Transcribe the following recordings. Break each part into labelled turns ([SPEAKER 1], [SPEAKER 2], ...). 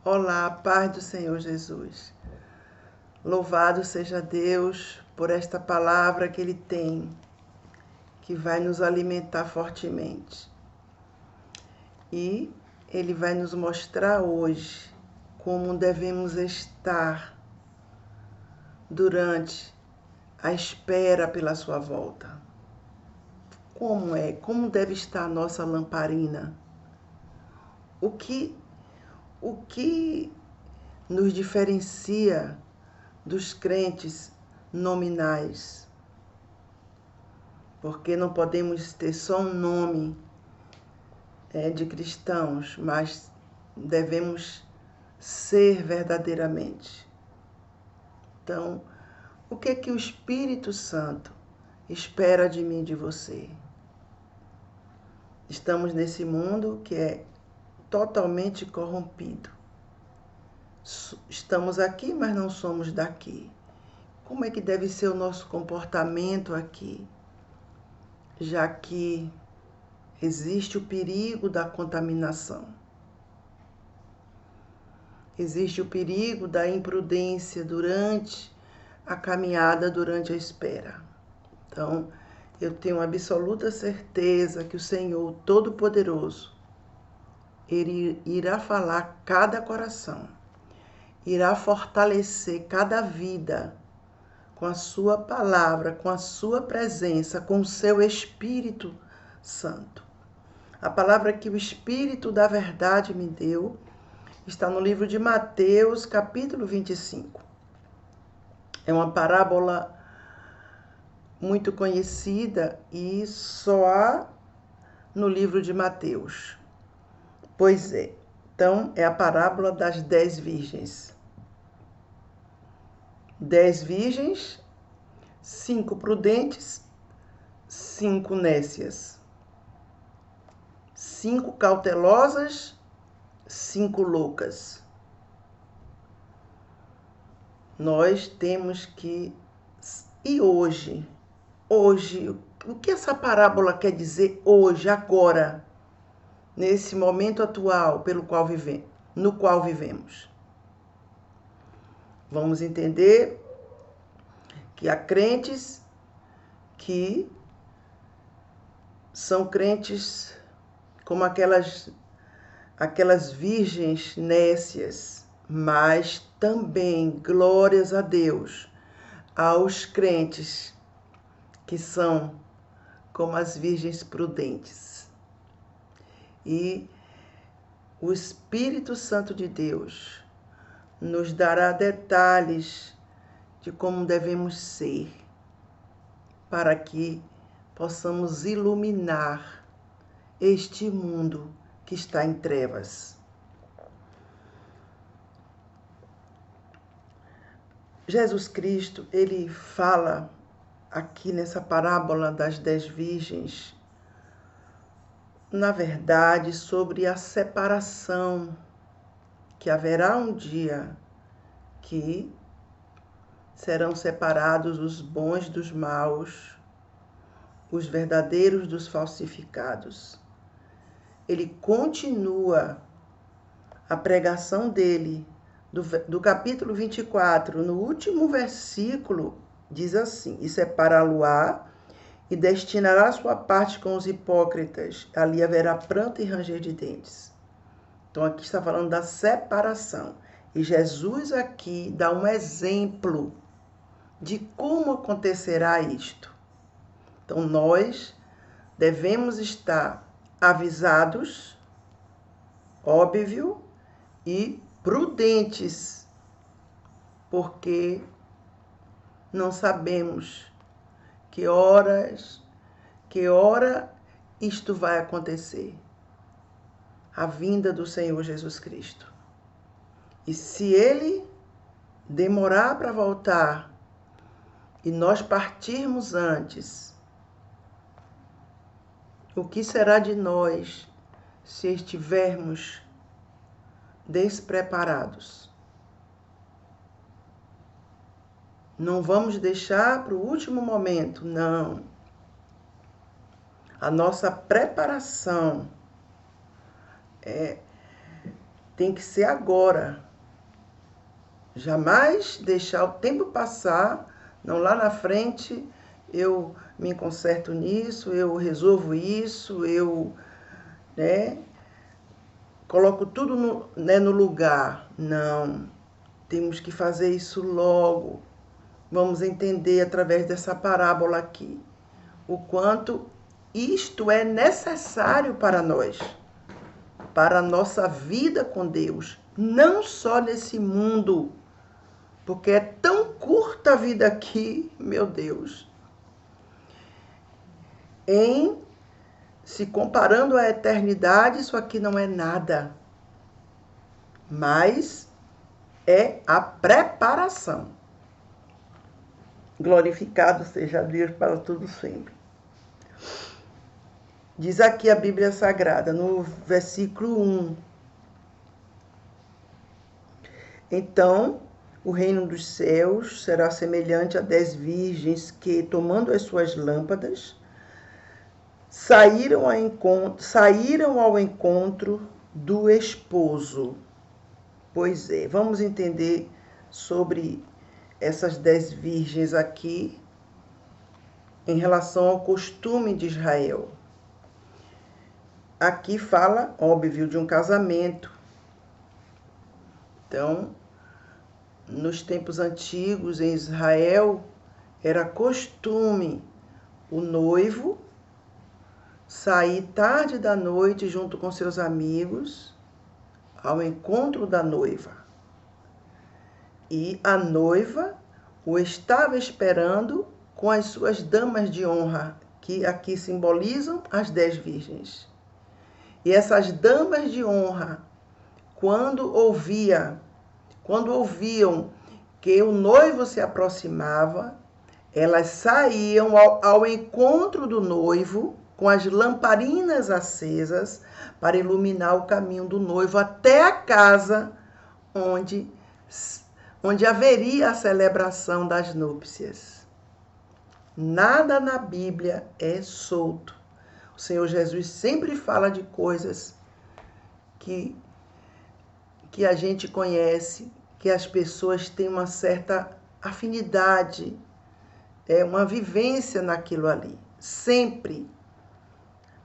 [SPEAKER 1] Olá, paz do Senhor Jesus. Louvado seja Deus por esta palavra que Ele tem, que vai nos alimentar fortemente. E Ele vai nos mostrar hoje como devemos estar durante a espera pela sua volta. Como deve estar a nossa lamparina? O que nos diferencia dos crentes nominais? Porque não podemos ter só um nome de cristãos, mas devemos ser verdadeiramente. Então, o que o Espírito Santo espera de mim e de você? Estamos nesse mundo que é totalmente corrompido. Estamos aqui, mas não somos daqui. Como é que deve ser o nosso comportamento aqui? Já que existe o perigo da contaminação. Existe o perigo da imprudência durante a caminhada, durante a espera. Então, eu tenho absoluta certeza que o Senhor Todo-Poderoso, Ele irá falar cada coração, irá fortalecer cada vida com a sua palavra, com a sua presença, com o seu Espírito Santo. A palavra que o Espírito da verdade me deu está no livro de Mateus, capítulo 25. É uma parábola muito conhecida e só há no livro de Mateus. Pois é, então é a parábola das 10 virgens. 10 virgens, 5 prudentes, 5 nécias. 5 cautelosas, 5 loucas. Nós temos que... E hoje, o que essa parábola quer dizer hoje, agora, nesse momento atual no qual vivemos? Vamos entender que há crentes que são crentes como aquelas virgens nécias, mas também, glórias a Deus, aos crentes que são como as virgens prudentes. E o Espírito Santo de Deus nos dará detalhes de como devemos ser, para que possamos iluminar este mundo que está em trevas. Jesus Cristo, ele fala aqui nessa parábola das 10 virgens, na verdade, sobre a separação, que haverá um dia que serão separados os bons dos maus, os verdadeiros dos falsificados. Ele continua a pregação dele, do capítulo 24, no último versículo, diz assim: e separá-lo-á e destinará sua parte com os hipócritas, ali haverá pranto e ranger de dentes. Então aqui está falando da separação. E Jesus aqui dá um exemplo de como acontecerá isto. Então nós devemos estar avisados, óbvio, e prudentes, porque não sabemos que hora isto vai acontecer. A vinda do Senhor Jesus Cristo. E se Ele demorar para voltar e nós partirmos antes, o que será de nós se estivermos despreparados? Não vamos deixar para o último momento, não. A nossa preparação tem que ser agora. Jamais deixar o tempo passar, não lá na frente eu me conserto nisso, eu resolvo isso, eu, né, coloco tudo no lugar. Não, temos que fazer isso logo. Vamos entender através dessa parábola aqui o quanto isto é necessário para nós, para a nossa vida com Deus, não só nesse mundo, porque é tão curta a vida aqui, meu Deus. Se comparando à eternidade, isso aqui não é nada, mas é a preparação. Glorificado seja Deus para tudo sempre. Diz aqui a Bíblia Sagrada, no versículo 1. Então, o reino dos céus será semelhante a 10 virgens que, tomando as suas lâmpadas, saíram ao encontro do esposo. Pois é, vamos entender sobre essas 10 virgens aqui em relação ao costume de Israel. Aqui fala, óbvio, de um casamento. Então, nos tempos antigos em Israel, era costume o noivo sair tarde da noite junto com seus amigos ao encontro da noiva. E a noiva o estava esperando com as suas damas de honra, que aqui simbolizam as 10 virgens. E essas damas de honra, quando ouviam que o noivo se aproximava, elas saíam ao encontro do noivo com as lamparinas acesas para iluminar o caminho do noivo até a casa onde haveria a celebração das núpcias. Nada na Bíblia é solto. O Senhor Jesus sempre fala de coisas que a gente conhece, que as pessoas têm uma certa afinidade, uma vivência naquilo ali. Sempre.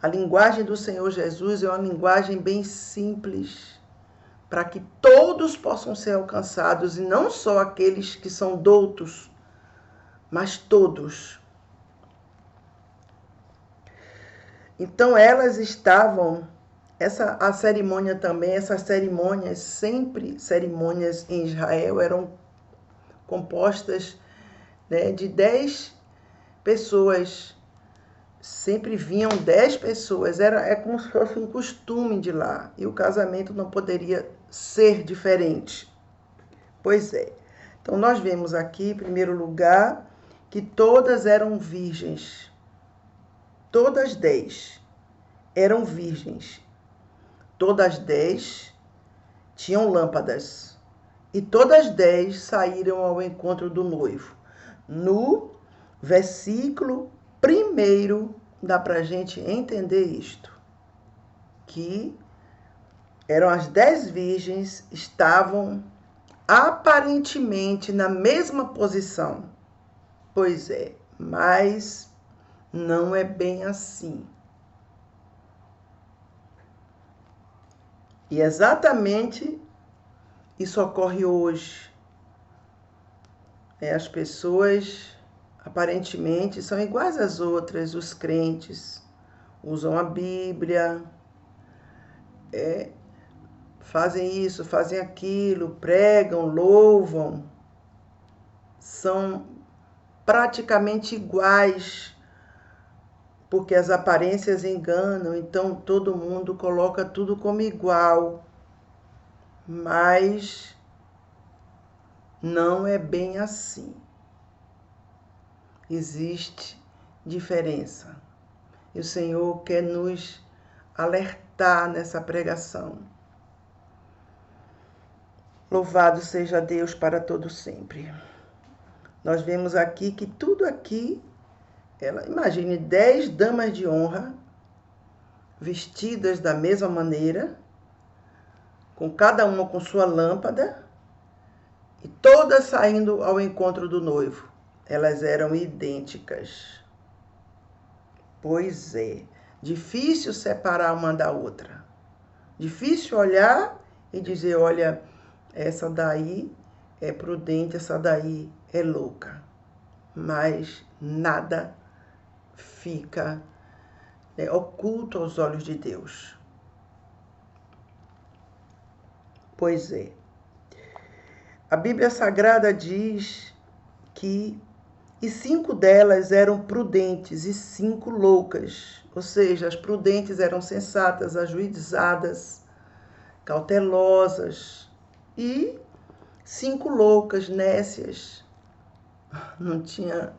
[SPEAKER 1] A linguagem do Senhor Jesus é uma linguagem bem simples, para que todos possam ser alcançados, e não só aqueles que são doutos, mas todos. Então elas estavam, a cerimônia também, essas cerimônias, sempre cerimônias em Israel, eram compostas, né, de 10 pessoas. Sempre vinham 10 pessoas, é como se fosse um costume de lá. E o casamento não poderia ser diferente. Pois é. Então nós vemos aqui, em primeiro lugar, que todas eram virgens. Todas 10 eram virgens. Todas 10 tinham lâmpadas. E todas 10 saíram ao encontro do noivo. No versículo 1, dá para a gente entender isto. Que eram as 10 virgens, estavam aparentemente na mesma posição. Pois é, mas não é bem assim. E exatamente isso ocorre hoje. As pessoas aparentemente são iguais às outras, os crentes usam a Bíblia, fazem isso, fazem aquilo, pregam, louvam, são praticamente iguais, porque as aparências enganam, então todo mundo coloca tudo como igual, mas não é bem assim. Existe diferença. E o Senhor quer nos alertar nessa pregação. Louvado seja Deus para todo sempre. Nós vemos aqui que tudo aqui, imagine 10 damas de honra, vestidas da mesma maneira, com cada uma com sua lâmpada, e todas saindo ao encontro do noivo. Elas eram idênticas. Pois é, difícil separar uma da outra. Difícil olhar e dizer, olha, essa daí é prudente, essa daí é louca. Mas nada fica oculto aos olhos de Deus. Pois é. A Bíblia Sagrada diz que 5 delas eram prudentes e 5 loucas. Ou seja, as prudentes eram sensatas, ajuizadas, cautelosas. E 5 loucas, nécias. Não tinha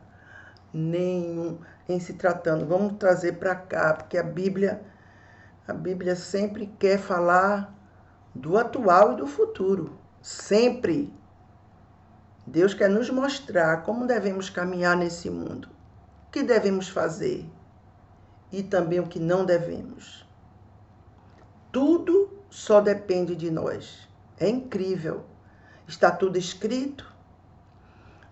[SPEAKER 1] nenhum em se tratando. Vamos trazer para cá, porque a Bíblia sempre quer falar do atual e do futuro. Sempre. Deus quer nos mostrar como devemos caminhar nesse mundo, o que devemos fazer e também o que não devemos. Tudo só depende de nós. É incrível. Está tudo escrito.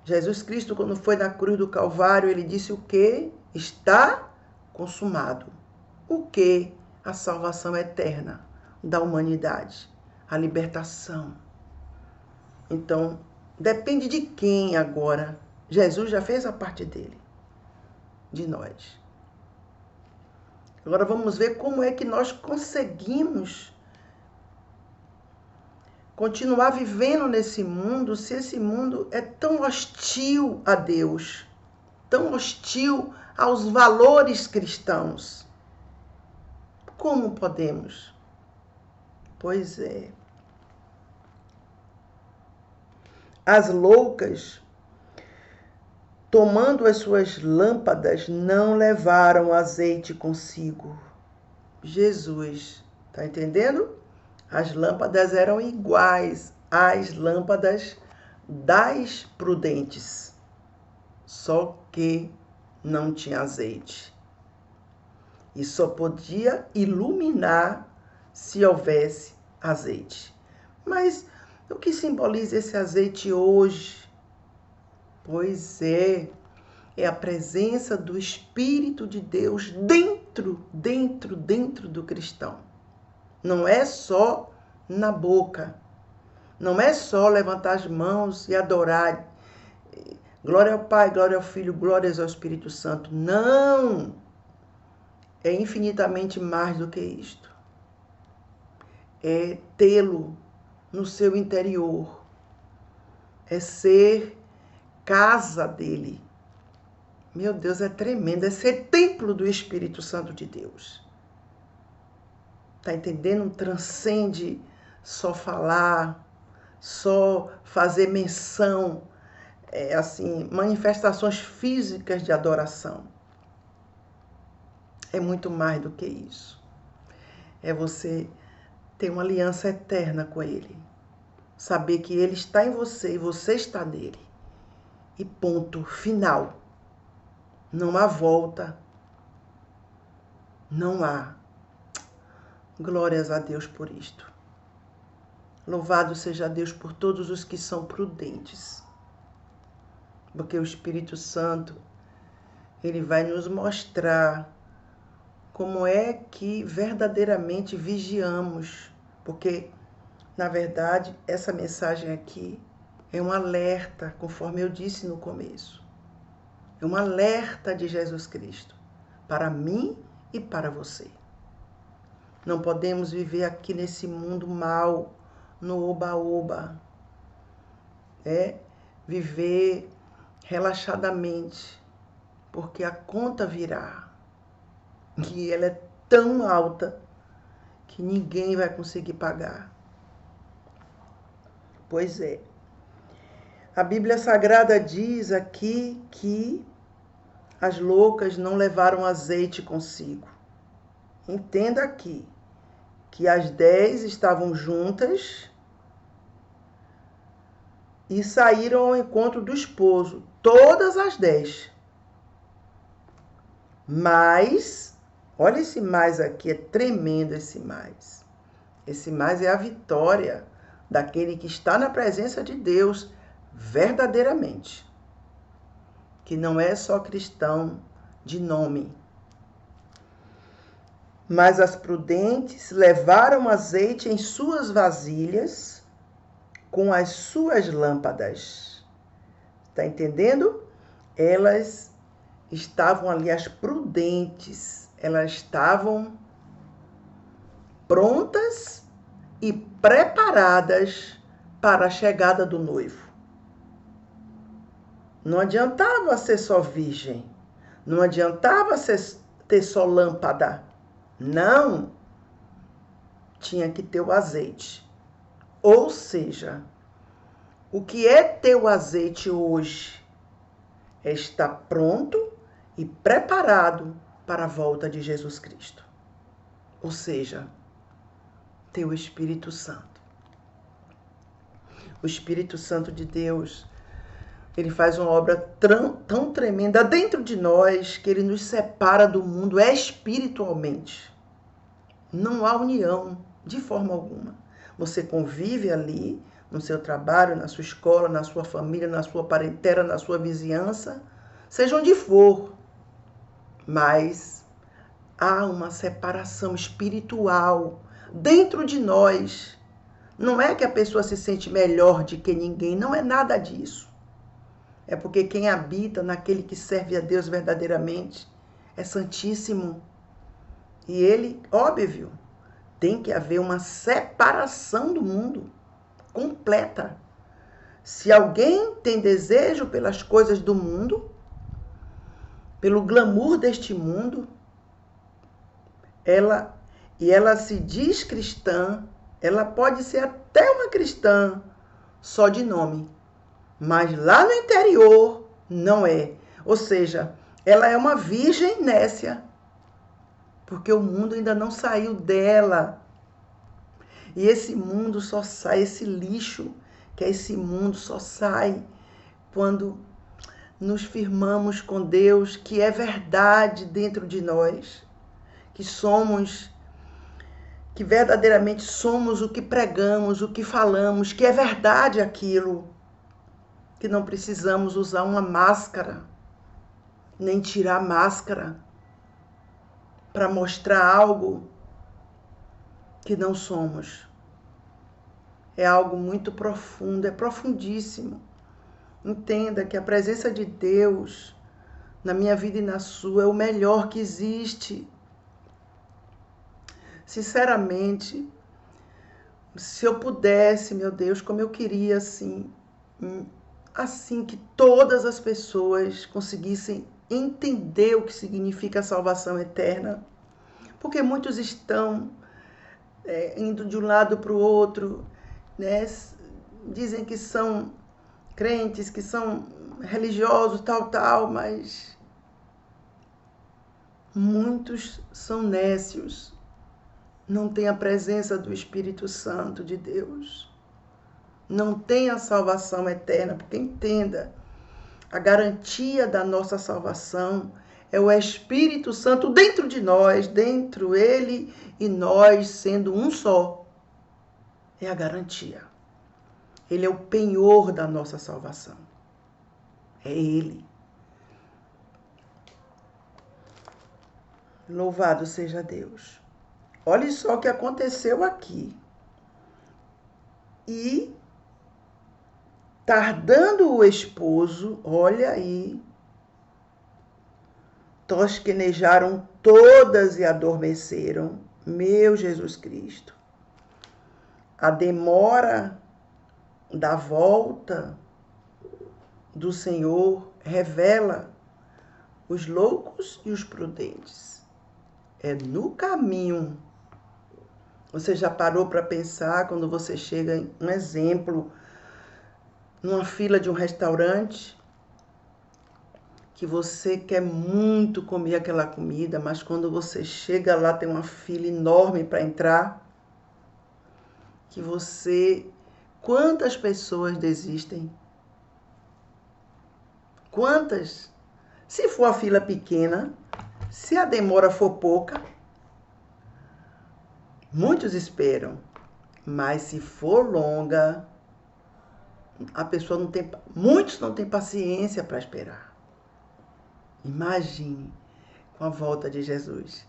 [SPEAKER 1] Jesus Cristo, quando foi na cruz do Calvário, ele disse o quê? Está consumado. O quê? A salvação eterna da humanidade, a libertação. Então, depende de quem agora? Jesus já fez a parte dele, de nós. Agora vamos ver como é que nós conseguimos continuar vivendo nesse mundo se esse mundo é tão hostil a Deus, tão hostil aos valores cristãos. Como podemos? Pois é. As loucas, tomando as suas lâmpadas, não levaram azeite consigo. Jesus, tá entendendo? As lâmpadas eram iguais às lâmpadas das prudentes, só que não tinha azeite. E só podia iluminar se houvesse azeite. Mas o que simboliza esse azeite hoje? Pois é a presença do Espírito de Deus dentro do cristão. Não é só na boca, não é só levantar as mãos e adorar. Glória ao Pai, glória ao Filho, glórias ao Espírito Santo. Não! É infinitamente mais do que isto. É tê-lo no seu interior. É ser casa dele. Meu Deus, é tremendo. É ser templo do Espírito Santo de Deus. Tá entendendo? Transcende só falar, só fazer menção, manifestações físicas de adoração. É muito mais do que isso. É você ter uma aliança eterna com Ele. Saber que Ele está em você e você está nele. E ponto final. Não há volta. Não há. Glórias a Deus por isto. Louvado seja Deus por todos os que são prudentes. Porque o Espírito Santo, ele vai nos mostrar como é que verdadeiramente vigiamos. Porque, na verdade, essa mensagem aqui é um alerta, conforme eu disse no começo. É um alerta de Jesus Cristo para mim e para você. Não podemos viver aqui nesse mundo mal, no oba-oba. Viver relaxadamente, porque a conta virá. E ela é tão alta que ninguém vai conseguir pagar. Pois é. A Bíblia Sagrada diz aqui que as loucas não levaram azeite consigo. Entenda aqui que as 10 estavam juntas e saíram ao encontro do esposo. Todas as 10. Mas, olha esse mais aqui, é tremendo esse mais. Esse mais é a vitória daquele que está na presença de Deus verdadeiramente. Que não é só cristão de nome. Mas as prudentes levaram azeite em suas vasilhas com as suas lâmpadas. Está entendendo? Elas estavam ali, as prudentes, elas estavam prontas e preparadas para a chegada do noivo. Não adiantava ser só virgem, não adiantava ter só lâmpada. Não, tinha que ter o azeite. Ou seja, o que é ter o azeite hoje? É estar pronto e preparado para a volta de Jesus Cristo. Ou seja, ter o Espírito Santo. O Espírito Santo de Deus, ele faz uma obra tão tremenda dentro de nós que ele nos separa do mundo espiritualmente. Não há união de forma alguma. Você convive ali no seu trabalho, na sua escola, na sua família, na sua parentela, na sua vizinhança, seja onde for. Mas há uma separação espiritual dentro de nós. Não é que a pessoa se sente melhor de que ninguém, não é nada disso. É porque quem habita naquele que serve a Deus verdadeiramente é santíssimo. E ele, óbvio, tem que haver uma separação do mundo completa. Se alguém tem desejo pelas coisas do mundo, pelo glamour deste mundo, ela se diz cristã, ela pode ser até uma cristã só de nome, mas lá no interior não é. Ou seja, ela é uma virgem nécia, porque o mundo ainda não saiu dela. E esse mundo só sai, esse lixo que é esse mundo só sai quando nos firmamos com Deus, que é verdade dentro de nós, que verdadeiramente somos o que pregamos, o que falamos, que é verdade aquilo, que não precisamos usar uma máscara, nem tirar máscara para mostrar algo que não somos. É algo muito profundo, é profundíssimo. Entenda que a presença de Deus na minha vida e na sua é o melhor que existe. Sinceramente, se eu pudesse, meu Deus, como eu queria, assim que todas as pessoas conseguissem entender o que significa a salvação eterna, porque muitos estão indo de um lado para o outro, né? Dizem que são crentes, que são religiosos, tal, mas muitos são nécios, não têm a presença do Espírito Santo de Deus, não têm a salvação eterna, porque entenda, a garantia da nossa salvação é o Espírito Santo dentro de nós, dentro ele e nós sendo um só. É a garantia. Ele é o penhor da nossa salvação. É ele. Louvado seja Deus. Olha só o que aconteceu aqui. E, tardando o esposo, olha aí, tosquenejaram todas e adormeceram. Meu Jesus Cristo. A demora da volta do Senhor revela os loucos e os prudentes. É no caminho. Você já parou para pensar quando você chega em um exemplo, numa fila de um restaurante, que você quer muito comer aquela comida, mas quando você chega lá tem uma fila enorme para entrar, que você... Quantas pessoas desistem? Quantas? Se for a fila pequena, se a demora for pouca, muitos esperam. Mas se for longa, a pessoa não tem, muitos não têm paciência para esperar. Imagine com a volta de Jesus.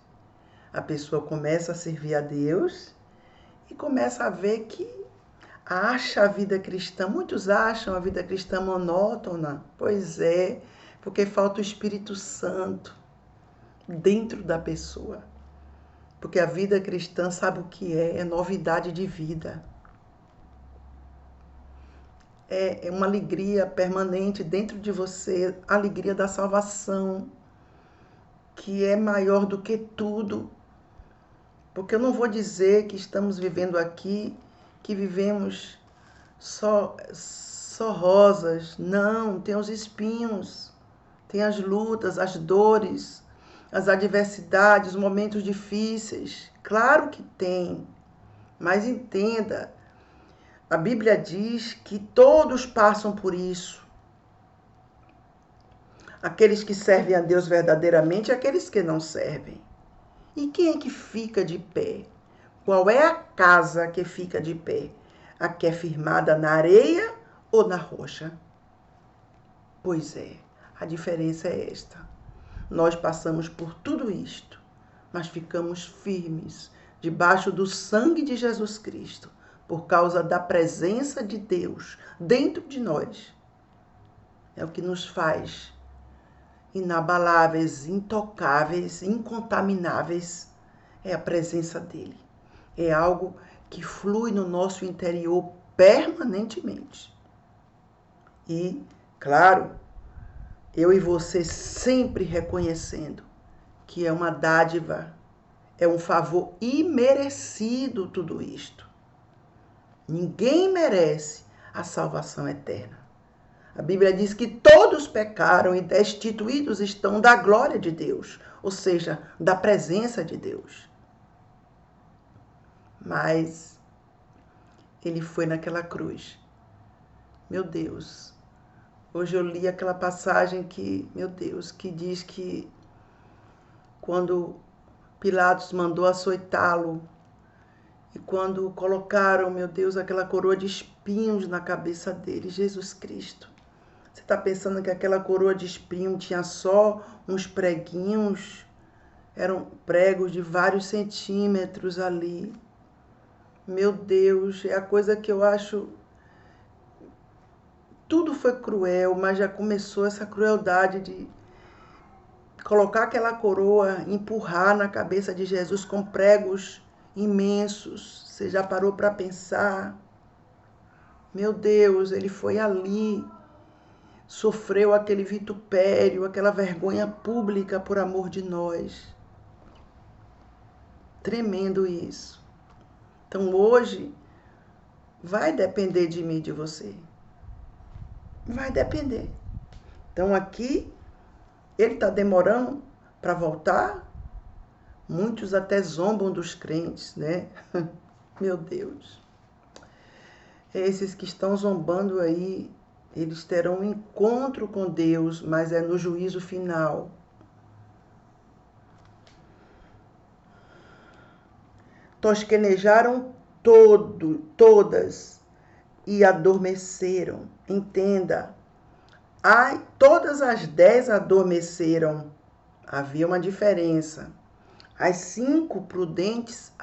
[SPEAKER 1] A pessoa começa a servir a Deus e começa a ver que acha a vida cristã, muitos acham a vida cristã monótona. Pois é, porque falta o Espírito Santo dentro da pessoa. Porque a vida cristã, sabe o que é? É novidade de vida. É uma alegria permanente dentro de você, a alegria da salvação, que é maior do que tudo. Porque eu não vou dizer que estamos vivendo aqui, que vivemos só rosas. Não, tem os espinhos, tem as lutas, as dores, as adversidades, os momentos difíceis. Claro que tem, mas entenda, a Bíblia diz que todos passam por isso. Aqueles que servem a Deus verdadeiramente e aqueles que não servem. E quem é que fica de pé? Qual é a casa que fica de pé? A que é firmada na areia ou na rocha? Pois é, a diferença é esta. Nós passamos por tudo isto, mas ficamos firmes debaixo do sangue de Jesus Cristo, por causa da presença de Deus dentro de nós. É o que nos faz inabaláveis, intocáveis, incontamináveis. É a presença dele. É algo que flui no nosso interior permanentemente. E, claro, eu e você sempre reconhecendo que é uma dádiva, é um favor imerecido tudo isto. Ninguém merece a salvação eterna. A Bíblia diz que todos pecaram e destituídos estão da glória de Deus, ou seja, da presença de Deus. Mas ele foi naquela cruz. Meu Deus, hoje eu li aquela passagem que, meu Deus, que diz que quando Pilatos mandou açoitá-lo, e quando colocaram, meu Deus, aquela coroa de espinhos na cabeça dele, Jesus Cristo. Você está pensando que aquela coroa de espinho tinha só uns preguinhos? Eram pregos de vários centímetros ali. Meu Deus, é a coisa que eu acho... Tudo foi cruel, mas já começou essa crueldade de colocar aquela coroa, empurrar na cabeça de Jesus com pregos imensos. Você já parou para pensar? Meu Deus, ele foi ali, sofreu aquele vitupério, aquela vergonha pública por amor de nós. Tremendo isso. Então hoje vai depender de mim e de você. Vai depender. Então aqui ele está demorando para voltar. Muitos até zombam dos crentes, né? Meu Deus. Esses que estão zombando aí, eles terão um encontro com Deus, mas é no juízo final. Tosquenejaram todas e adormeceram. Entenda. Ai, todas as 10 adormeceram. Havia uma diferença. As 5 prudentes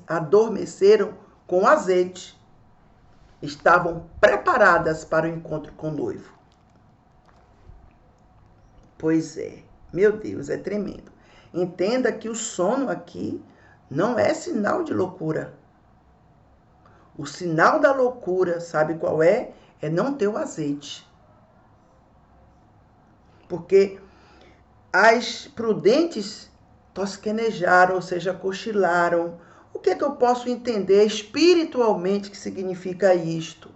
[SPEAKER 1] adormeceram com azeite. Estavam preparadas para o encontro com o noivo. Pois é, meu Deus, é tremendo. Entenda que o sono aqui não é sinal de loucura. O sinal da loucura, sabe qual é? É não ter o azeite. Porque as prudentes tosquenejaram, ou seja, cochilaram. O que é que eu posso entender espiritualmente que significa isto?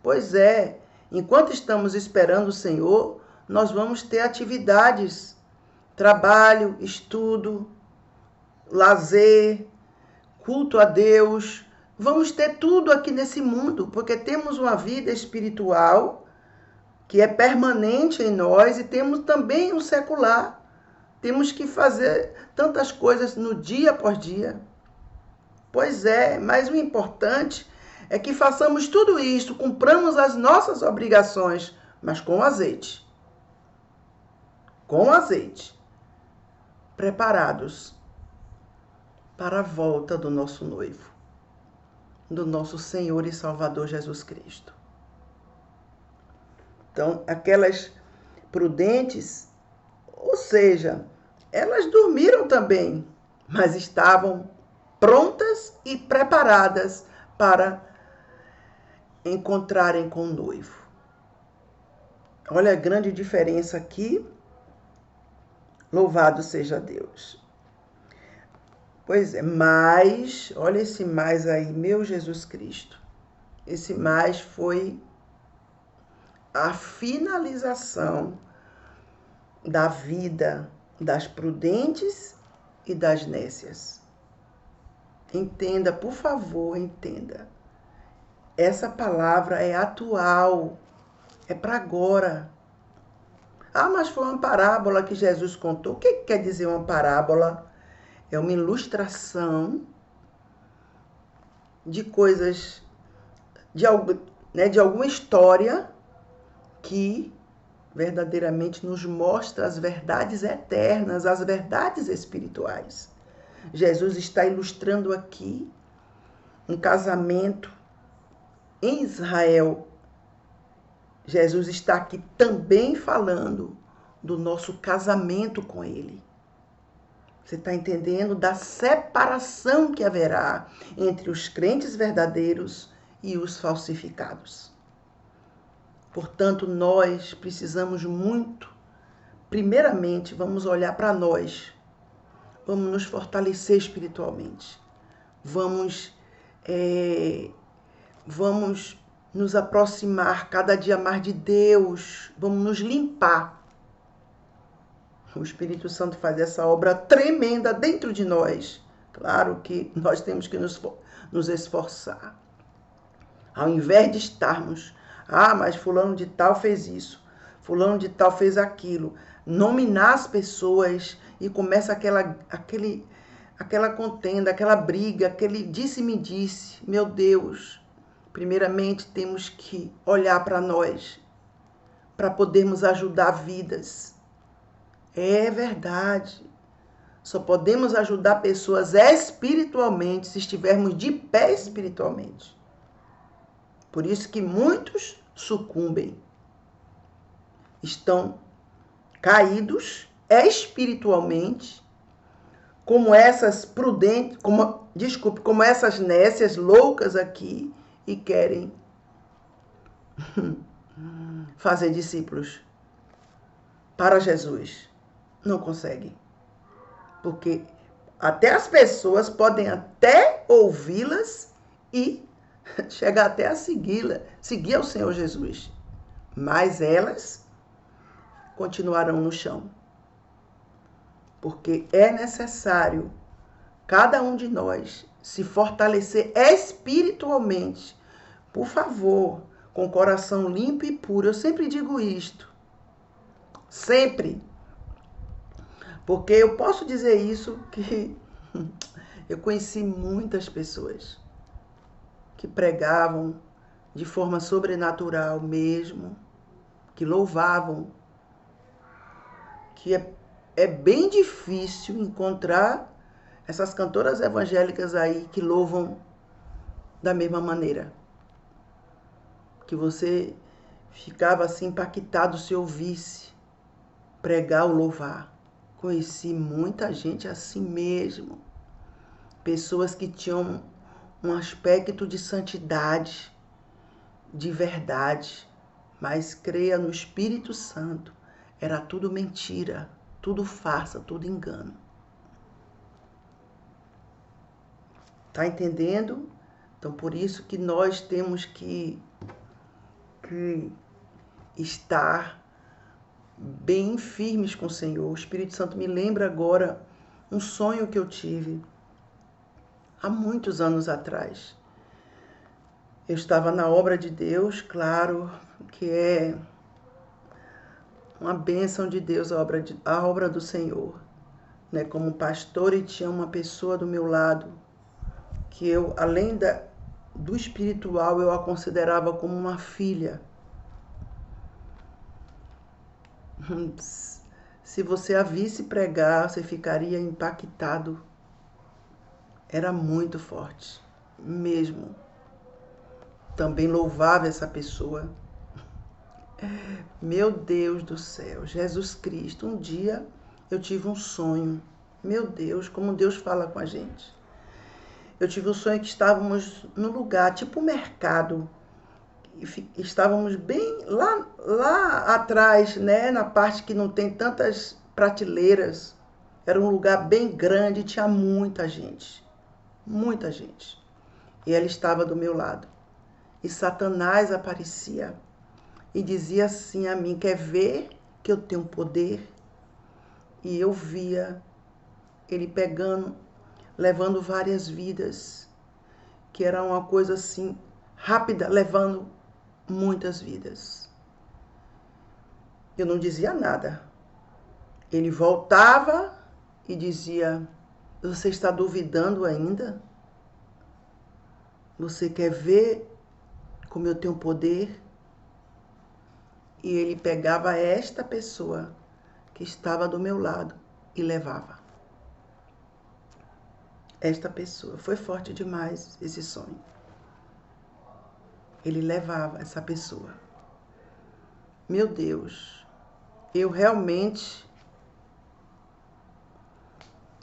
[SPEAKER 1] Pois é, enquanto estamos esperando o Senhor, nós vamos ter atividades, trabalho, estudo, lazer, culto a Deus. Vamos ter tudo aqui nesse mundo, porque temos uma vida espiritual que é permanente em nós e temos também um secular. Temos que fazer tantas coisas no dia após dia. Pois é, mas o importante é que façamos tudo isso, cumpramos as nossas obrigações, mas com azeite. Com azeite. Preparados para a volta do nosso noivo, do nosso Senhor e Salvador Jesus Cristo. Então, aquelas prudentes, ou seja, elas dormiram também, mas estavam prontas e preparadas para encontrarem com o noivo. Olha a grande diferença aqui. Louvado seja Deus. Pois é, mas, olha esse mais aí, meu Jesus Cristo. Esse mais foi a finalização da vida das prudentes e das nécias. Entenda, por favor, entenda. Essa palavra é atual, é para agora. Ah, mas foi uma parábola que Jesus contou. O que quer dizer uma parábola? É uma ilustração de coisas, de alguma história que verdadeiramente nos mostra as verdades eternas, as verdades espirituais. Jesus está ilustrando aqui um casamento em Israel. Jesus está aqui também falando do nosso casamento com Ele. Você está entendendo? Da separação que haverá entre os crentes verdadeiros e os falsificados. Portanto, nós precisamos muito, primeiramente, vamos olhar para nós, vamos nos fortalecer espiritualmente, vamos nos aproximar cada dia mais de Deus, vamos nos limpar. O Espírito Santo faz essa obra tremenda dentro de nós. Claro que nós temos que nos esforçar. Ao invés de estarmos, mas fulano de tal fez isso, fulano de tal fez aquilo, nominar as pessoas e começa aquela contenda, aquela briga, aquele disse-me disse. Meu Deus, primeiramente temos que olhar para nós, para podermos ajudar vidas. É verdade. Só podemos ajudar pessoas espiritualmente se estivermos de pé espiritualmente. Por isso que muitos sucumbem. Estão caídos espiritualmente, como essas prudentes, como essas nécias loucas aqui, e querem fazer discípulos para Jesus. Não conseguem. Porque até as pessoas podem até ouvi-las e chegar até a seguir ao Senhor Jesus. Mas elas continuarão no chão. Porque é necessário cada um de nós se fortalecer espiritualmente. Por favor, com o coração limpo e puro. Eu sempre digo isto. Sempre. Porque eu posso dizer isso que eu conheci muitas pessoas que pregavam de forma sobrenatural mesmo, que louvavam, que é bem difícil encontrar essas cantoras evangélicas aí que louvam da mesma maneira. Que você ficava assim impactado se ouvisse pregar ou louvar. Conheci muita gente assim mesmo. Pessoas que tinham um aspecto de santidade, de verdade, mas creia no Espírito Santo. Era tudo mentira, tudo farsa, tudo engano. Tá entendendo? Então, por isso que nós temos que estar bem firmes com o Senhor. O Espírito Santo me lembra agora um sonho que eu tive há muitos anos atrás. Eu estava na obra de Deus, claro, que é uma bênção de Deus, a obra do Senhor. Né? Como pastor, e tinha uma pessoa do meu lado que eu, além do espiritual, eu a considerava como uma filha. Se você a visse pregar, você ficaria impactado. Era muito forte, mesmo. Também louvava essa pessoa. Meu Deus do céu, Jesus Cristo. Um dia eu tive um sonho. Meu Deus, como Deus fala com a gente. Eu tive um sonho que estávamos no lugar, tipo mercado. Estávamos bem lá atrás, né, na parte que não tem tantas prateleiras. Era um lugar bem grande, tinha muita gente. Muita gente. E ela estava do meu lado. E Satanás aparecia e dizia assim a mim: quer ver que eu tenho poder? E eu via ele pegando, levando várias vidas, que era uma coisa assim, rápida, levando muitas vidas. Eu não dizia nada. Ele voltava e dizia: você está duvidando ainda? Você quer ver como eu tenho poder? E ele pegava esta pessoa que estava do meu lado e levava. Esta pessoa. Foi forte demais esse sonho. Ele levava essa pessoa. Meu Deus, eu realmente,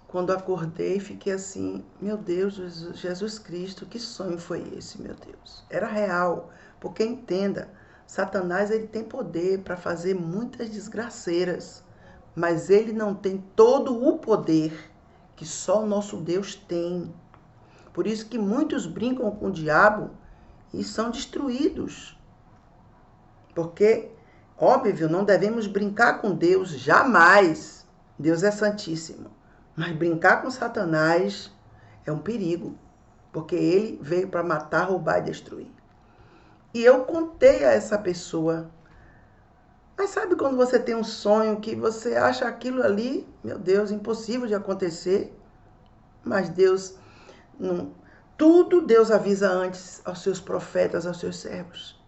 [SPEAKER 1] quando acordei, fiquei assim: meu Deus, Jesus Cristo, que sonho foi esse, meu Deus? Era real, porque entenda, Satanás ele tem poder para fazer muitas desgraceiras, mas ele não tem todo o poder que só o nosso Deus tem. Por isso que muitos brincam com o diabo e são destruídos. Porque, óbvio, não devemos brincar com Deus, jamais. Deus é santíssimo. Mas brincar com Satanás é um perigo, porque ele veio para matar, roubar e destruir. E eu contei a essa pessoa. Mas sabe quando você tem um sonho que você acha aquilo ali, meu Deus, impossível de acontecer? Mas Deus não. Tudo Deus avisa antes aos seus profetas, aos seus servos.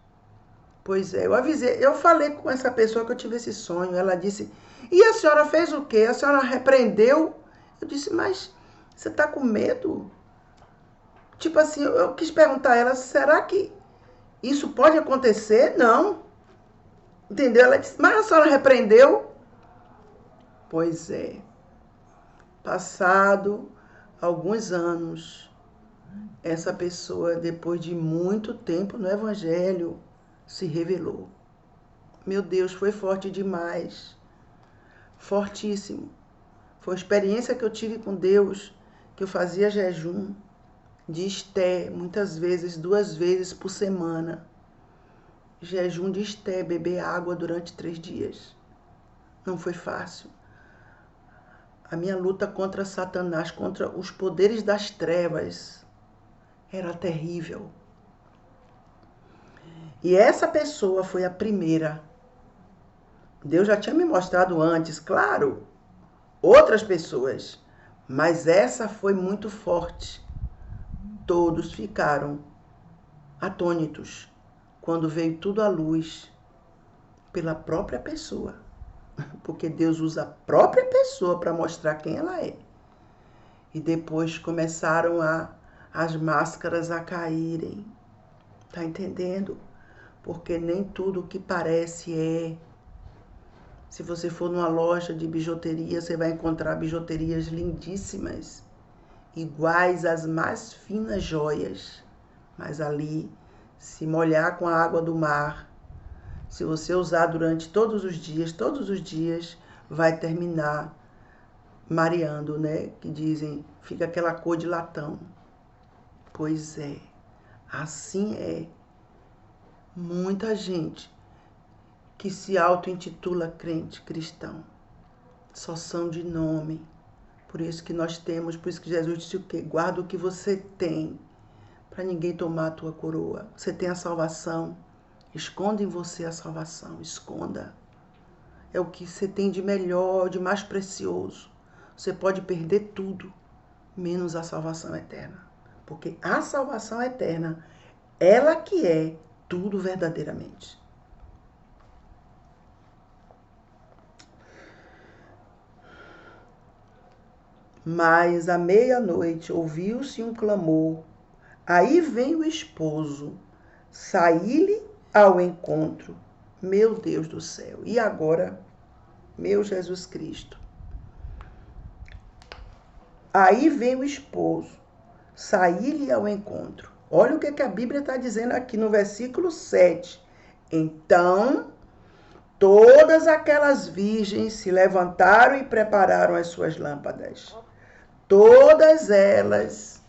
[SPEAKER 1] Pois é, eu avisei, eu falei com essa pessoa que eu tive esse sonho. Ela disse: e a senhora fez o quê? A senhora repreendeu? Eu disse: mas você está com medo? Tipo assim, eu quis perguntar a ela: será que isso pode acontecer? Não. Entendeu? Ela disse: mas a senhora repreendeu? Pois é. Passado alguns anos, essa pessoa, depois de muito tempo no Evangelho, se revelou. Meu Deus, foi forte demais. Fortíssimo. Foi uma experiência que eu tive com Deus, que eu fazia jejum de esté, muitas vezes, 2 vezes por semana. Jejum de esté, beber água durante 3 dias. Não foi fácil. A minha luta contra Satanás, contra os poderes das trevas, era terrível. E essa pessoa foi a primeira. Deus já tinha me mostrado antes, claro, outras pessoas, mas essa foi muito forte. Todos ficaram atônitos quando veio tudo à luz pela própria pessoa, porque Deus usa a própria pessoa para mostrar quem ela é. E depois começaram as máscaras a caírem. Tá entendendo? Porque nem tudo que parece é. Se você for numa loja de bijuteria, você vai encontrar bijuterias lindíssimas, iguais às mais finas joias. Mas ali, se molhar com a água do mar, se você usar durante todos os dias, vai terminar mareando, né? Que dizem, fica aquela cor de latão. Pois é, assim é. Muita gente que se auto-intitula crente cristão só são de nome. Por isso que nós temos, por isso que Jesus disse o quê? Guarda o que você tem, para ninguém tomar a tua coroa. Você tem a salvação, esconda em você a salvação, esconda. É o que você tem de melhor, de mais precioso. Você pode perder tudo, menos a salvação eterna. Porque a salvação eterna, ela que é tudo verdadeiramente. Mas à meia-noite ouviu-se um clamor. Aí vem o esposo, saí-lhe ao encontro. Meu Deus do céu. E agora, meu Jesus Cristo? Aí vem o esposo, saí-lhe ao encontro. Olha o que a Bíblia está dizendo aqui no versículo 7. Então, todas aquelas virgens se levantaram e prepararam as suas lâmpadas. Todas elas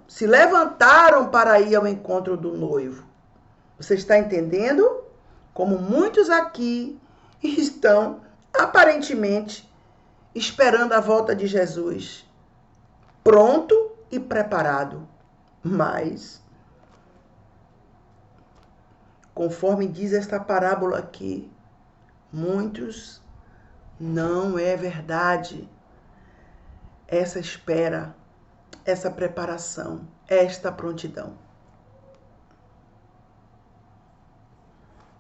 [SPEAKER 1] se levantaram para ir ao encontro do noivo. Você está entendendo? Como muitos aqui estão aparentemente esperando a volta de Jesus, pronto e preparado. Mas, conforme diz esta parábola aqui, muitos não é verdade essa espera, essa preparação, esta prontidão.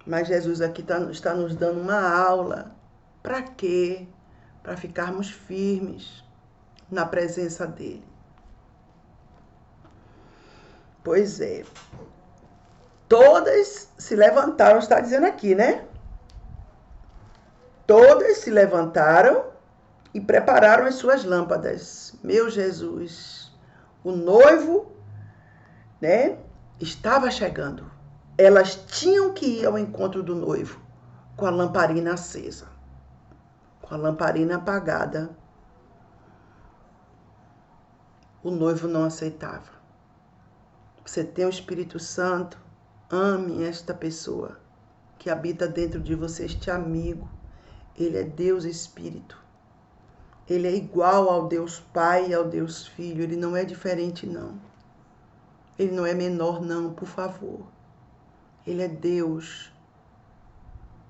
[SPEAKER 1] Mas Jesus aqui está nos dando uma aula. Para quê? Para ficarmos firmes na presença dele. Pois é. Todas se levantaram, está dizendo aqui, né? Todas se levantaram e prepararam as suas lâmpadas. Meu Jesus, o noivo, né, estava chegando. Elas tinham que ir ao encontro do noivo com a lamparina acesa, com a lamparina apagada. O noivo não aceitava. Você tem o Espírito Santo, ame esta pessoa que habita dentro de você, este amigo. Ele é Deus Espírito. Ele é igual ao Deus Pai e ao Deus Filho. Ele não é diferente, não. Ele não é menor, não, por favor. Ele é Deus.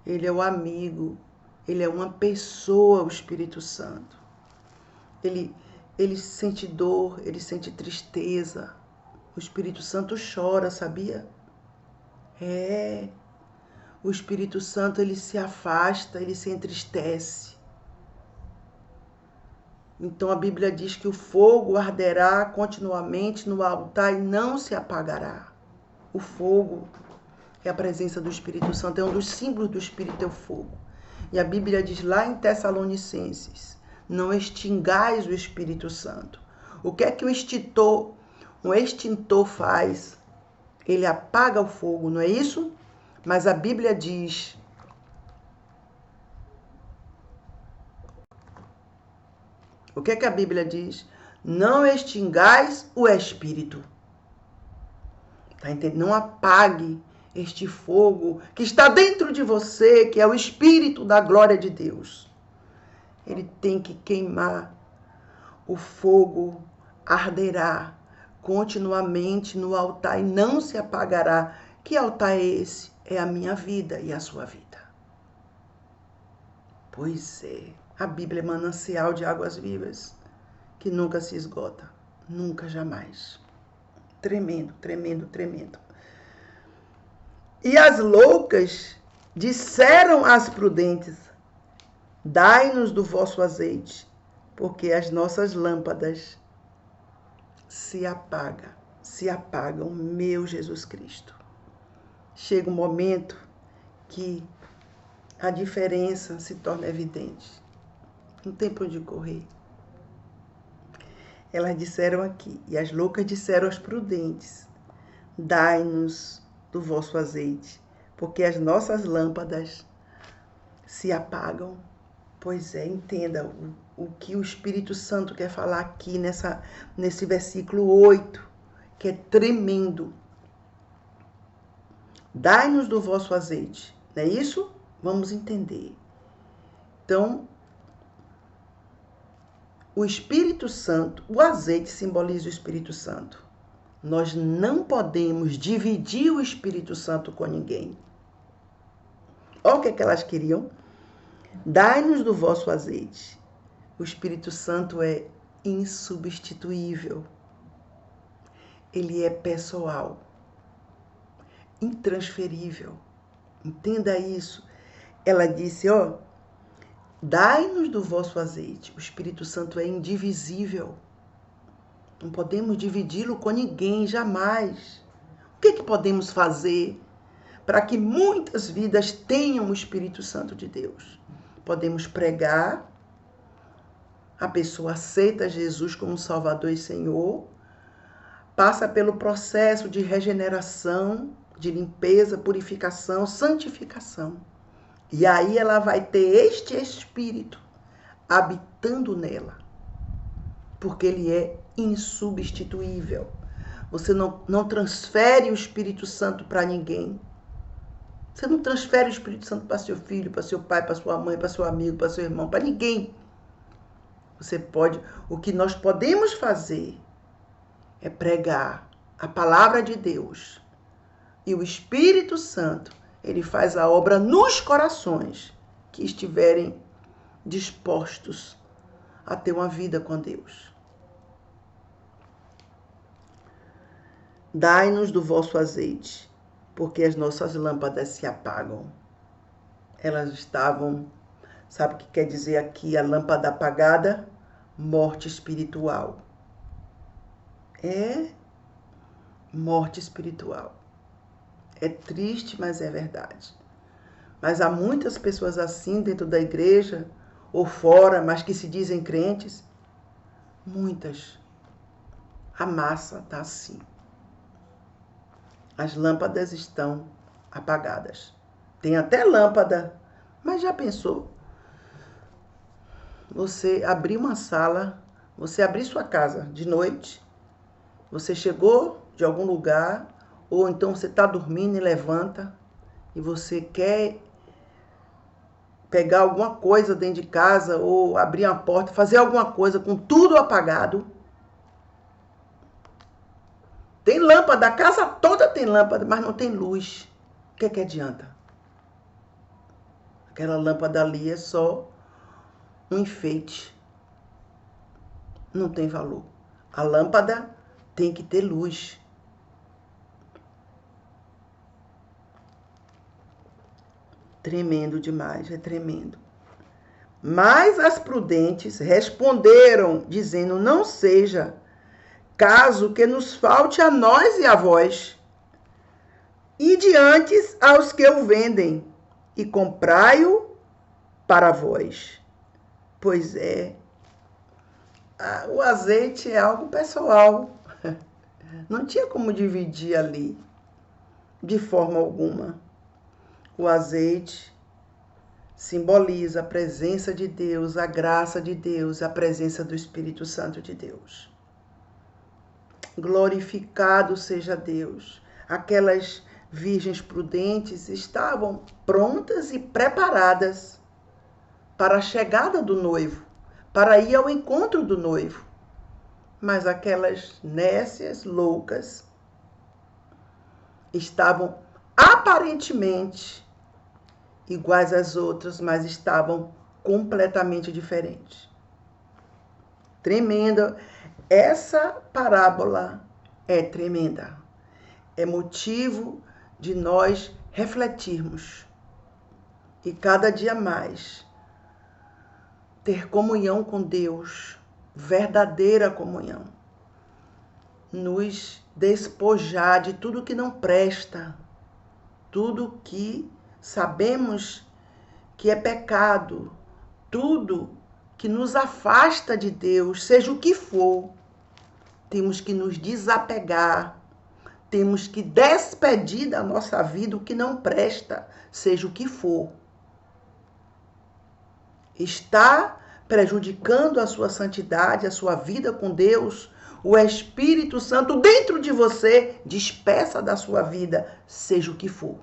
[SPEAKER 1] Ele é o amigo. Ele é uma pessoa, o Espírito Santo. Ele sente dor, ele sente tristeza. O Espírito Santo chora, sabia? O Espírito Santo, ele se afasta, ele se entristece. Então a Bíblia diz que o fogo arderá continuamente no altar e não se apagará. O fogo é a presença do Espírito Santo, é um dos símbolos do Espírito, é o fogo. E a Bíblia diz lá em Tessalonicenses, não extingais o Espírito Santo. O que é que um extintor faz? Ele apaga o fogo, não é isso? Mas a Bíblia diz... O que é que a Bíblia diz? Não extingais o Espírito. Tá entendendo? Não apague este fogo que está dentro de você, que é o Espírito da glória de Deus. Ele tem que queimar. O fogo arderá continuamente no altar e não se apagará. Que altar é esse? É a minha vida e a sua vida. Pois é. A Bíblia é manancial de águas vivas, que nunca se esgota, nunca, jamais. Tremendo, tremendo, tremendo. E as loucas disseram às prudentes, dai-nos do vosso azeite, porque as nossas lâmpadas se apagam, meu Jesus Cristo. Chega um momento que a diferença se torna evidente. Não tem para onde correr. Elas disseram aqui, e as loucas disseram às prudentes, dai-nos do vosso azeite, porque as nossas lâmpadas se apagam. Pois é, entenda o que o Espírito Santo quer falar aqui nesse versículo 8, que é tremendo. Dai-nos do vosso azeite, não é isso? Vamos entender. Então, o Espírito Santo, o azeite simboliza o Espírito Santo. Nós não podemos dividir o Espírito Santo com ninguém. Olha o que elas queriam. Dai-nos do vosso azeite. O Espírito Santo é insubstituível. Ele é pessoal, intransferível. Entenda isso. Ela disse, dai-nos do vosso azeite. O Espírito Santo é indivisível. Não podemos dividi-lo com ninguém, jamais. O que podemos fazer para que muitas vidas tenham o Espírito Santo de Deus? Podemos pregar, a pessoa aceita Jesus como Salvador e Senhor, passa pelo processo de regeneração, de limpeza, purificação, santificação. E aí ela vai ter este Espírito habitando nela, porque ele é insubstituível. Você não transfere o Espírito Santo para ninguém. Você não transfere o Espírito Santo para seu filho, para seu pai, para sua mãe, para seu amigo, para seu irmão, para ninguém. Você pode, o que nós podemos fazer é pregar a palavra de Deus. E o Espírito Santo, ele faz a obra nos corações que estiverem dispostos a ter uma vida com Deus. Dai-nos do vosso azeite, porque as nossas lâmpadas se apagam. Elas estavam, sabe o que quer dizer aqui a lâmpada apagada? Morte espiritual. É morte espiritual. É triste, mas é verdade. Mas há muitas pessoas assim dentro da igreja ou fora, mas que se dizem crentes. Muitas. A massa está assim. As lâmpadas estão apagadas. Tem até lâmpada, mas já pensou? Você abrir uma sala, você abrir sua casa de noite, você chegou de algum lugar, ou então você está dormindo e levanta, e você quer pegar alguma coisa dentro de casa, ou abrir uma porta, fazer alguma coisa com tudo apagado. Tem lâmpada, a casa toda tem lâmpada, mas não tem luz. O que adianta? Aquela lâmpada ali é só um enfeite. Não tem valor. A lâmpada tem que ter luz. Tremendo demais, é tremendo. Mas as prudentes responderam, dizendo, não seja caso que nos falte a nós e a vós. Ide antes aos que o vendem, e comprai-o para vós. Pois é, o azeite é algo pessoal. Não tinha como dividir ali, de forma alguma. O azeite simboliza a presença de Deus, a graça de Deus, a presença do Espírito Santo de Deus. Glorificado seja Deus. Aquelas virgens prudentes estavam prontas e preparadas para a chegada do noivo, para ir ao encontro do noivo. Mas aquelas nécias, loucas, estavam aparentemente iguais às outras, mas estavam completamente diferentes. Tremenda. Essa parábola é tremenda. É motivo de nós refletirmos e cada dia mais ter comunhão com Deus, verdadeira comunhão. Nos despojar de tudo que não presta, tudo que sabemos que é pecado, tudo que nos afasta de Deus, seja o que for. Temos que nos desapegar, temos que despedir da nossa vida o que não presta, seja o que for. Está prejudicando a sua santidade, a sua vida com Deus, o Espírito Santo dentro de você, despeça da sua vida, seja o que for.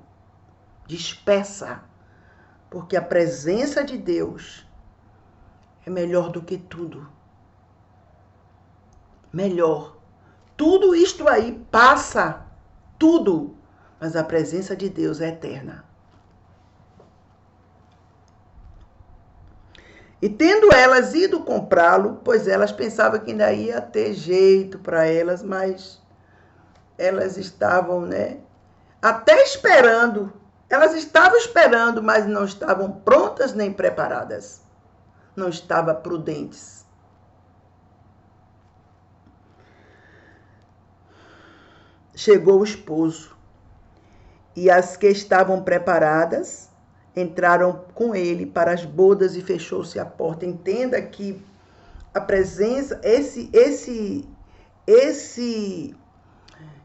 [SPEAKER 1] Despeça, porque a presença de Deus é melhor do que tudo. Melhor. Tudo isto aí passa, tudo, mas a presença de Deus é eterna. E tendo elas ido comprá-lo, pois elas pensavam que ainda ia ter jeito para elas, mas elas estavam, né, até esperando. Elas estavam esperando, mas não estavam prontas nem preparadas. Não estavam prudentes. Chegou o esposo, e as que estavam preparadas entraram com ele para as bodas e fechou-se a porta. Entenda que a presença, esse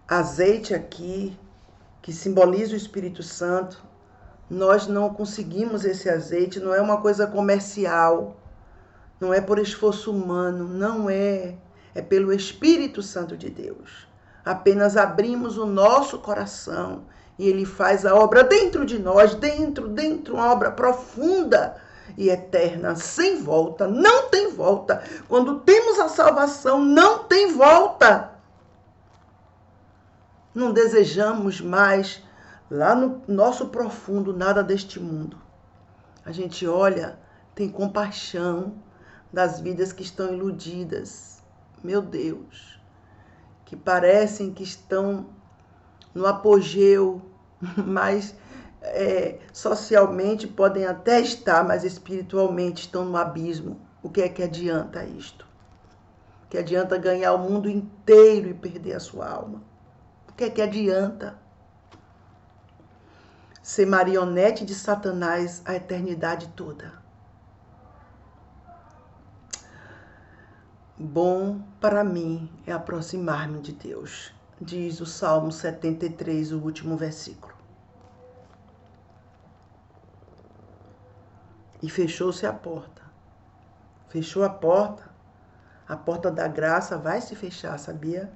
[SPEAKER 1] azeite aqui, que simboliza o Espírito Santo, nós não conseguimos esse azeite, não é uma coisa comercial, não é por esforço humano, não é. É pelo Espírito Santo de Deus. Apenas abrimos o nosso coração e ele faz a obra dentro de nós, dentro, uma obra profunda e eterna, sem volta, não tem volta. Quando temos a salvação, não tem volta. Não desejamos mais, lá no nosso profundo, nada deste mundo. A gente olha, tem compaixão das vidas que estão iludidas. Meu Deus, que parecem que estão no apogeu, mas socialmente podem até estar, mas espiritualmente estão no abismo. O que é que adianta isto? O que adianta ganhar o mundo inteiro e perder a sua alma? O que é que adianta ser marionete de Satanás a eternidade toda? Bom para mim é aproximar-me de Deus, diz o Salmo 73, o último versículo. E fechou-se a porta. Fechou a porta da graça vai se fechar, sabia?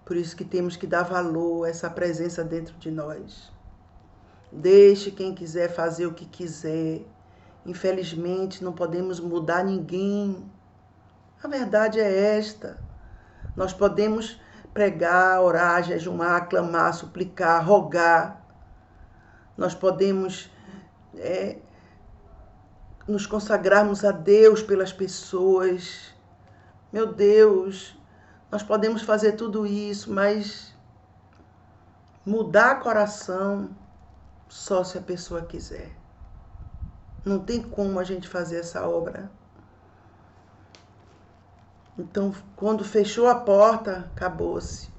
[SPEAKER 1] Por isso que temos que dar valor a essa presença dentro de nós. Deixe quem quiser fazer o que quiser. Infelizmente, não podemos mudar ninguém. A verdade é esta. Nós podemos pregar, orar, jejumar, clamar, suplicar, rogar. Nós podemos nos consagrarmos a Deus pelas pessoas. Meu Deus, nós podemos fazer tudo isso, mas mudar coração só se a pessoa quiser. Não tem como a gente fazer essa obra. Então, quando fechou a porta, acabou-se.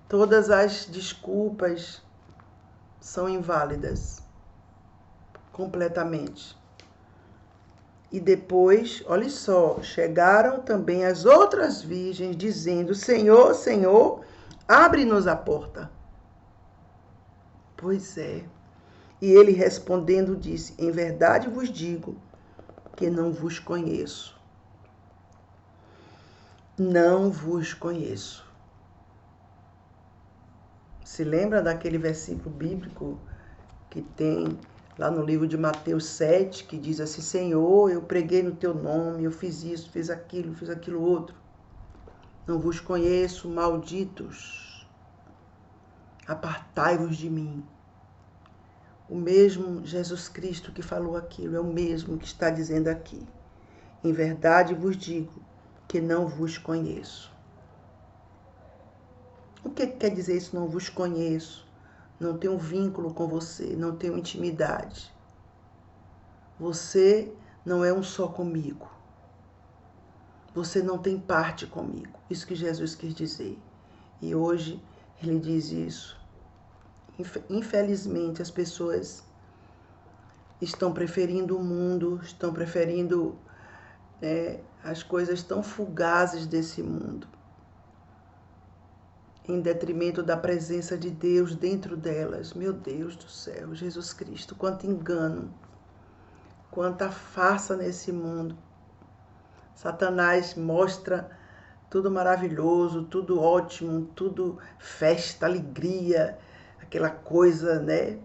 [SPEAKER 1] Todas as desculpas são inválidas. Completamente. E depois, olha só, chegaram também as outras virgens, dizendo: Senhor, Senhor, abre-nos a porta. Pois é. E ele respondendo disse: Em verdade vos digo que não vos conheço. Não vos conheço. Se lembra daquele versículo bíblico que tem lá no livro de Mateus 7, que diz assim: Senhor, eu preguei no teu nome, eu fiz isso, fiz aquilo outro. Não vos conheço, malditos. Apartai-vos de mim. O mesmo Jesus Cristo que falou aquilo é o mesmo que está dizendo aqui. Em verdade vos digo que não vos conheço. O que quer dizer isso? Não vos conheço. Não tenho vínculo com você, não tenho intimidade. Você não é um só comigo. Você não tem parte comigo. Isso que Jesus quis dizer. E hoje ele diz isso. Infelizmente, as pessoas estão preferindo o mundo, estão preferindo as coisas tão fugazes desse mundo, em detrimento da presença de Deus dentro delas. Meu Deus do céu, Jesus Cristo, quanto engano, quanta farsa nesse mundo. Satanás mostra tudo maravilhoso, tudo ótimo, tudo festa, alegria, aquela coisa, né?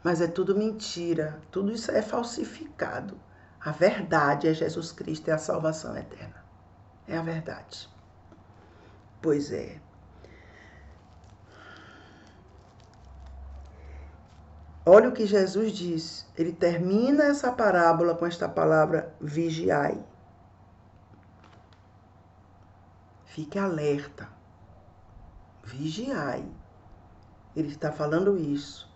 [SPEAKER 1] Mas é tudo mentira, tudo isso é falsificado. A verdade é Jesus Cristo, é a salvação eterna. É a verdade. Pois é. Olha o que Jesus diz. Ele termina essa parábola com esta palavra vigiai. Fique alerta. Vigiai. Ele está falando isso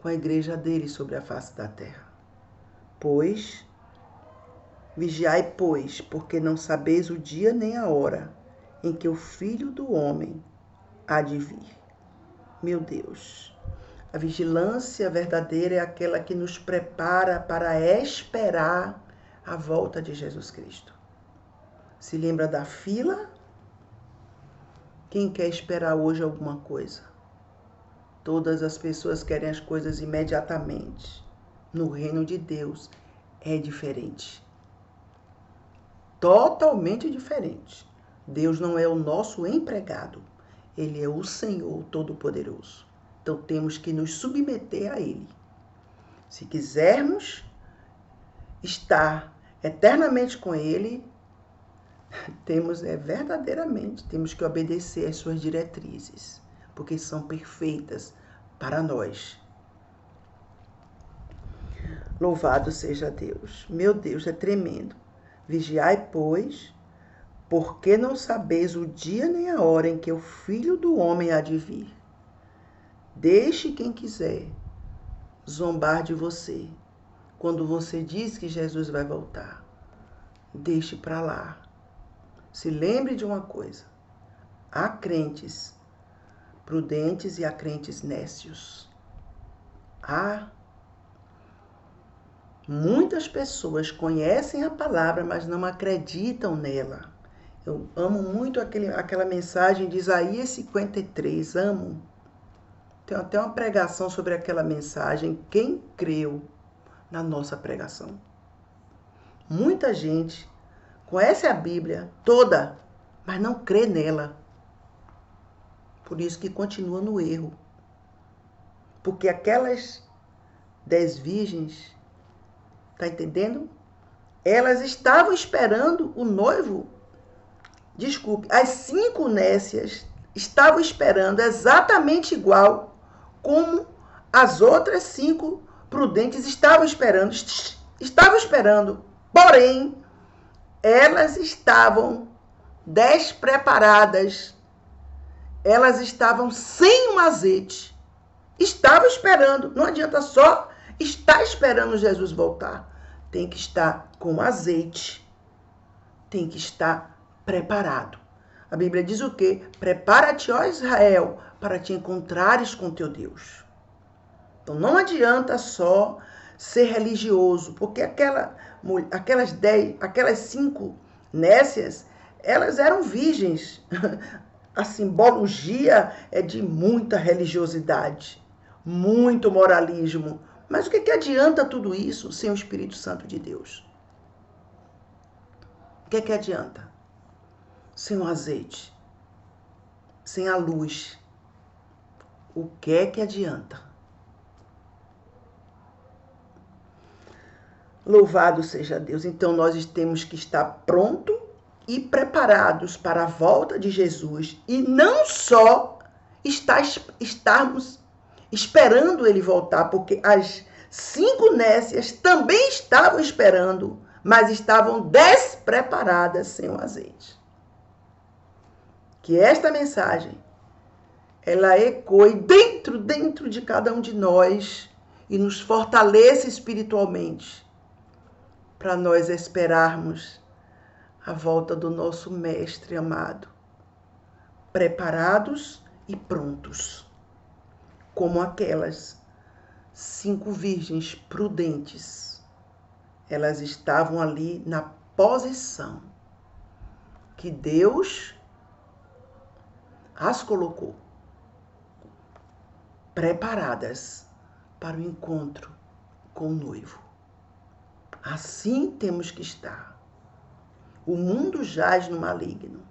[SPEAKER 1] com a igreja dele sobre a face da terra. Vigiai, pois, porque não sabeis o dia nem a hora em que o Filho do Homem há de vir. Meu Deus, a vigilância verdadeira é aquela que nos prepara para esperar a volta de Jesus Cristo. Se lembra da fila? Quem quer esperar hoje alguma coisa? Todas as pessoas querem as coisas imediatamente. No reino de Deus é diferente. Totalmente diferente. Deus não é o nosso empregado. Ele é o Senhor Todo-Poderoso. Então temos que nos submeter a Ele. Se quisermos estar eternamente com Ele, verdadeiramente temos que obedecer às suas diretrizes, porque são perfeitas para nós. Louvado seja Deus. Meu Deus, é tremendo. Vigiai, pois, porque não sabeis o dia nem a hora em que o Filho do Homem há de vir. Deixe quem quiser zombar de você quando você diz que Jesus vai voltar. Deixe para lá. Se lembre de uma coisa. Há crentes prudentes e há crentes nécios. Há muitas pessoas conhecem a palavra, mas não acreditam nela. Eu amo muito aquela mensagem de Isaías 53, amo. Tem até uma pregação sobre aquela mensagem, quem creu na nossa pregação. Muita gente conhece a Bíblia toda, mas não crê nela. Por isso que continua no erro. Porque aquelas 10 virgens, tá entendendo? Elas estavam esperando o noivo. Desculpe, as 5 nécias estavam esperando exatamente igual como as outras 5 prudentes estavam esperando. Porém, elas estavam despreparadas. Elas estavam sem um azeite. Estavam esperando. Não adianta só estar esperando Jesus voltar. Tem que estar com azeite. Tem que estar preparado. A Bíblia diz o quê? Prepara-te, ó Israel, para te encontrares com teu Deus. Então não adianta só ser religioso, porque aquelas 5 nécias, elas eram virgens. A simbologia é de muita religiosidade, muito moralismo. Mas o que adianta tudo isso sem o Espírito Santo de Deus? O que adianta? Sem o azeite, sem a luz, o que adianta? Louvado seja Deus. Então nós temos que estar pronto e preparados para a volta de Jesus e não só estarmos esperando ele voltar, porque as 5 nécias também estavam esperando, mas estavam despreparadas sem o azeite. Que esta mensagem, ela ecoe dentro de cada um de nós e nos fortaleça espiritualmente para nós esperarmos a volta do nosso Mestre amado, preparados e prontos, como aquelas 5 virgens prudentes. Elas estavam ali na posição que Deus as colocou, preparadas para o encontro com o noivo. Assim temos que estar. O mundo jaz no maligno,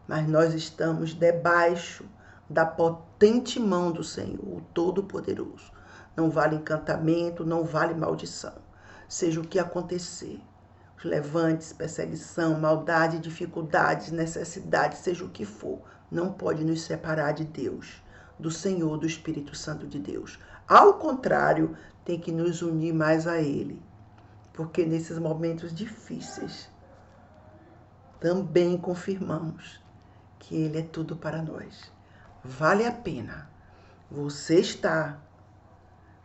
[SPEAKER 1] mas nós estamos debaixo da potente mão do Senhor, o Todo-Poderoso. Não vale encantamento, não vale maldição. Seja o que acontecer, os levantes, perseguição, maldade, dificuldades, necessidades, seja o que for, não pode nos separar de Deus, do Senhor, do Espírito Santo de Deus. Ao contrário, tem que nos unir mais a Ele. Porque nesses momentos difíceis, também confirmamos que Ele é tudo para nós. Vale a pena você estar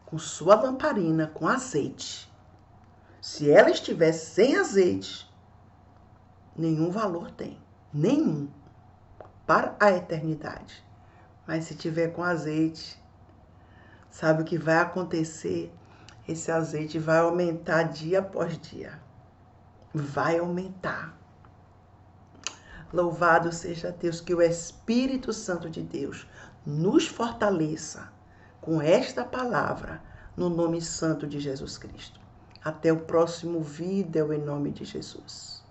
[SPEAKER 1] com sua lamparina com azeite. Se ela estiver sem azeite, nenhum valor tem. Nenhum. Para a eternidade. Mas se tiver com azeite, sabe o que vai acontecer? Esse azeite vai aumentar dia após dia. Vai aumentar. Louvado seja Deus, que o Espírito Santo de Deus nos fortaleça com esta palavra, no nome santo de Jesus Cristo. Até o próximo vídeo, em nome de Jesus.